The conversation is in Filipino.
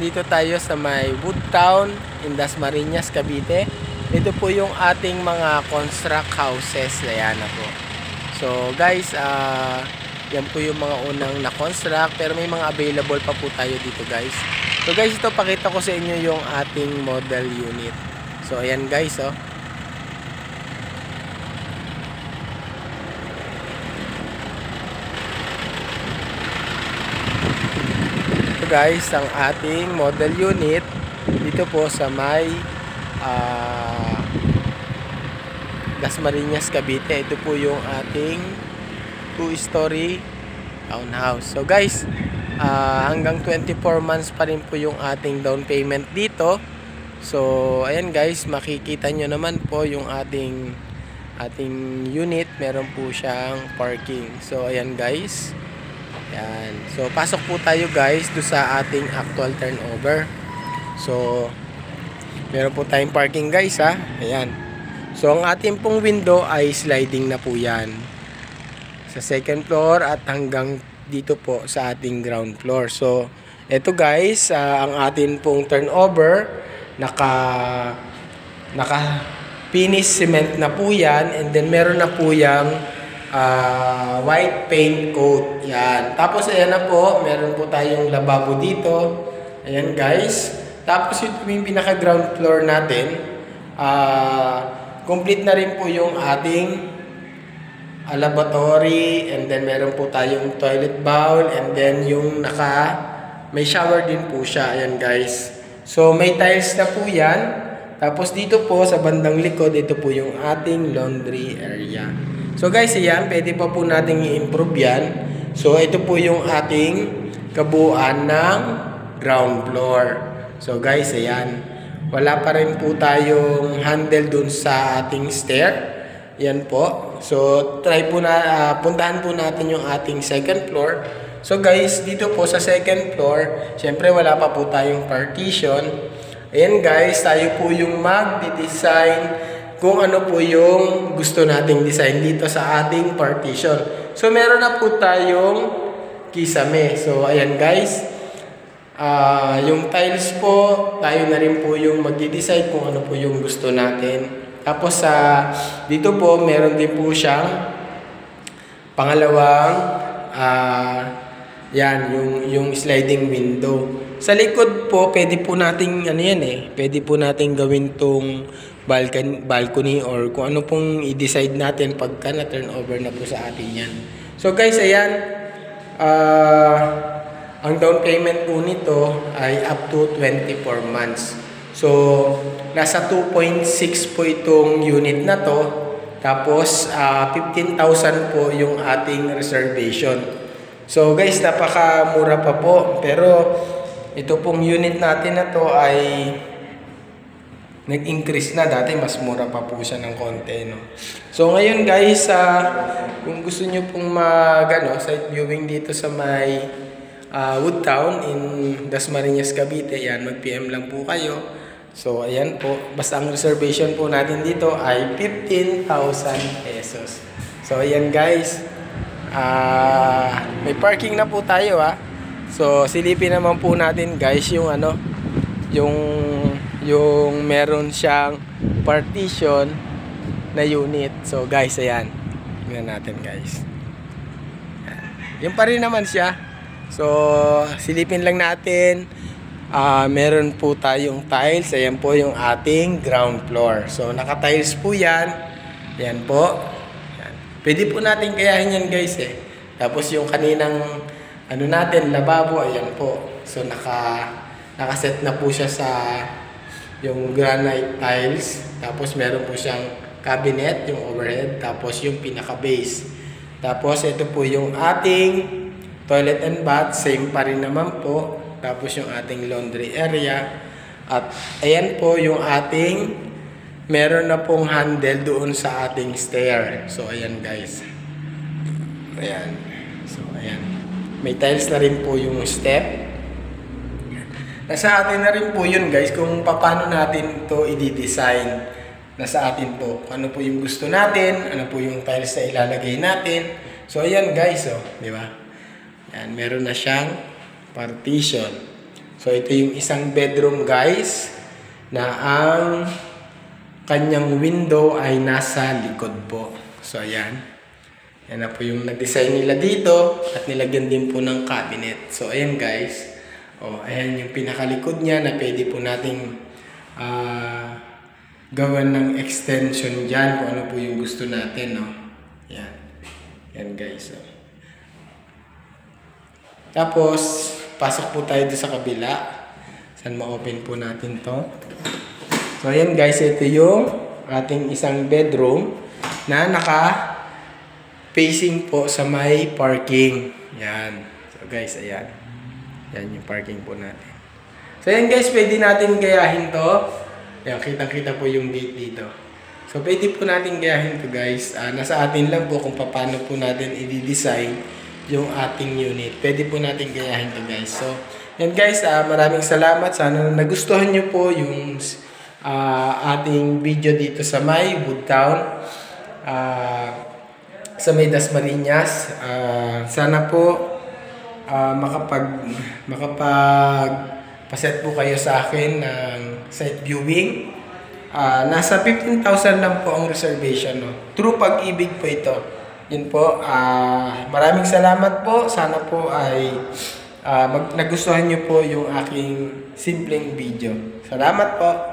nandito tayo sa may Woodtown in Dasmariñas, Cavite. Ito po yung ating mga construct houses. Ayan na po. So guys, yan po yung mga unang na-construct, pero may mga available pa po tayo dito guys. So guys, ito pakita ko sa inyo yung ating model unit. So ayan guys, oh. Guys, ang ating model unit dito po sa may Dasmariñas, Cavite. Ito po yung ating 2-story townhouse. So guys, hanggang 24 months pa rin po yung ating down payment dito. So ayan guys, makikita nyo naman po yung ating unit. Meron po siyang parking. So ayan guys. Yan. So, pasok po tayo guys do sa ating actual turnover. So, meron po tayong parking guys ha. Ayan. So, ang ating pong window ay sliding na po yan. Sa second floor at hanggang dito po sa ating ground floor. So, eto guys, ang ating pong turnover, naka finish cement na po yan. And then, meron na po yung white paint coat. Yan. Tapos ayan na po, meron po tayong lababo dito. Ayan guys. Tapos yung pinaka ground floor natin, complete na rin po yung ating lavatory, and then meron po tayong toilet bowl, and then yung may shower din po siya. Ayan guys. So may tiles na po yan. Tapos dito po sa bandang likod, ito po yung ating laundry area. So guys, ayan, pwede pa po natin i-improve yan. So ito po yung ating kabuuan ng ground floor. So guys, ayan, wala pa rin po tayong handle dun sa ating stair. Yan po. So try po na, puntahan po natin yung ating second floor. So guys, dito po sa second floor, syempre wala pa po tayong partition. Ayan guys, tayo po yung mag-design kung ano po yung gusto nating design dito sa ating partition. So, meron na po tayong kisame. So, ayan guys. Yung tiles po, tayo na rin po yung mag-decide kung ano po yung gusto natin. Tapos, dito po, meron din po siyang pangalawang, yan, yung sliding window. Sa likod po, pwede po nating, pwede po nating gawin tong balcony or kung ano pong i-decide natin pagka na-turn over na po sa atin yan. So guys, ayan, ang down payment po nito ay up to 24 months. So, nasa 2.6 po itong unit na to. Tapos, 15,000 po yung ating reservation. So guys, napakamura pa po. Pero, ito pong unit natin na to ay nag-increase na. Dati mas mura pa po siya ng konti, no? So ngayon guys, kung gusto nyo pong site viewing dito sa may Woodtown in Dasmariñas, Cavite, yan, mag-PM lang po kayo. So ayan po, basta ang reservation po natin dito ay 15,000 pesos. So ayan guys, may parking na po tayo ha. So silipin naman po natin guys yung yung meron siyang partition na unit. So guys, ayan, tingnan natin guys. Yung pa rin naman siya. So silipin lang natin. Meron po tayong tiles. Ayan po yung ating ground floor. So naka-tiles po yan. Ayan po. Ayan. Pwede po natin kayahin yan guys eh. Tapos yung kaninang natin, lababo, ayan po. So nakaset na po siya sa yung granite tiles. Tapos meron po siyang cabinet, yung overhead. Tapos yung pinaka-base. Tapos ito po yung ating toilet and bath. Same pa rin naman po. Tapos yung ating laundry area. At ayan po yung ating meron na pong handle doon sa ating stair. So ayan guys. Ayan. So ayan. May tiles na rin po yung step. Nasa atin na rin po yun guys kung paano natin ito i-design. Nasa atin po ano po yung gusto natin, ano po yung tiles na ilalagay natin. So ayan guys, oh, di ba? Yan, meron na siyang partition. So ito yung isang bedroom guys, na ang kanyang window ay nasa likod po. So ayan. Yan na po yung nag-design nila dito at nilagyan din po ng cabinet. So ayan guys. Ayan yung pinakalikod niya na pwede po nating gawan ng extension dyan kung ano po yung gusto natin. No? Yan. Yan guys. Tapos, pasok po tayo doon sa kabila. Saan ma-open po natin to. So ayan guys, ito yung ating isang bedroom na naka-facing po sa may parking. Yan. So guys, ayan. Yan yung parking po natin. So ayan guys, pwede natin gayahin to. Yan, kitang-kita po yung gate dito. So pwede po natin gayahin to guys. Nasa atin lang po kung paano po natin i-design yung ating unit. Pwede po natin gayahin to guys. So yan guys, maraming salamat. Sana nagustuhan nyo po yung ating video dito sa may Woodtown, sa may Dasmariñas. Sana po makapag-paset po kayo sa akin ng site viewing. Nasa 15,000 lang po ang reservation. No? True Pag-ibig po ito. Yun po. Maraming salamat po. Sana po ay nagustuhan nyo po yung aking simpleng video. Salamat po.